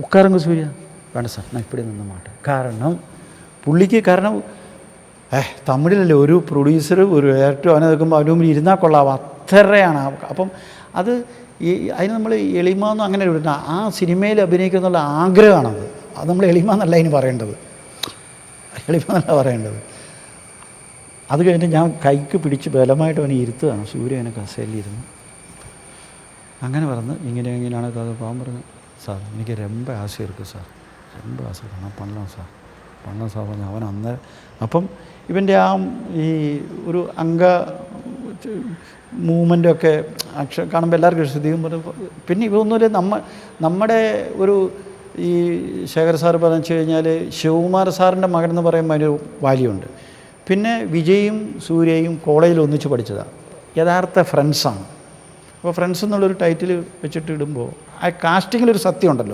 ഉക്കാറുങ്ക സൂര്യ വേണ്ട സാർ ഞാൻ ഇപ്പടി നിന്ന് മാട്ടെ. കാരണം തമിഴിലല്ലേ ഒരു പ്രൊഡ്യൂസർ ഒരു ഡയറക്ടർ അവനെ നിൽക്കുമ്പോൾ അവന് മുമ്പിൽ ഇരുന്നാൽ കൊള്ളാം, അത്രയാണ്. അപ്പം അത് അതിന് നമ്മൾ എളിമ എന്നും അങ്ങനെ വിടുന്ന ആ സിനിമയിൽ അഭിനയിക്കുക എന്നുള്ള ആഗ്രഹമാണത്. അത് നമ്മൾ എളിമ എന്നല്ല അതിന് പറയേണ്ടത്, എളിമ എന്നല്ല പറയേണ്ടത്. അത് കഴിഞ്ഞിട്ട് ഞാൻ കൈക്ക് പിടിച്ച് ബലമായിട്ട് അവനെ ഇരുത്തുകയാണ്. സൂര്യ അവനെ കസേലിരുന്നു അങ്ങനെ പറഞ്ഞ് ഇങ്ങനെയാണ് അത് പോകാൻ പറഞ്ഞു. സാർ എനിക്ക് രമ്പ ആശയം ഇരിക്കും സാർ, രമ്പ ആശയം ഞാൻ പണ്ണാം സാർ പറഞ്ഞു. അവൻ അന്നേരം അപ്പം ഇവൻ്റെ ഈ ഒരു മൂവ്മെൻറ്റൊക്കെ കാണുമ്പോൾ എല്ലാവർക്കും ഇഷ്ടം പറഞ്ഞു. പിന്നെ ഇവൊന്നുമില്ല, നമ്മുടെ ഒരു ഈ ശേഖർ സാർ പറഞ്ഞു വെച്ച് കഴിഞ്ഞാൽ ശിവകുമാർ സാറിൻ്റെ മകൻ എന്ന് പറയുമ്പോൾ ഒരു വാല്യുണ്ട്. പിന്നെ വിജയും സൂര്യയും കോളേജിൽ ഒന്നിച്ച് പഠിച്ചതാണ്, യഥാർത്ഥ ഫ്രണ്ട്സാണ്. അപ്പോൾ ഫ്രണ്ട്സ് എന്നുള്ളൊരു ടൈറ്റിൽ വെച്ചിട്ട് ഇടുമ്പോൾ ആ കാസ്റ്റിങ്ങിലൊരു സത്യമുണ്ടല്ലോ.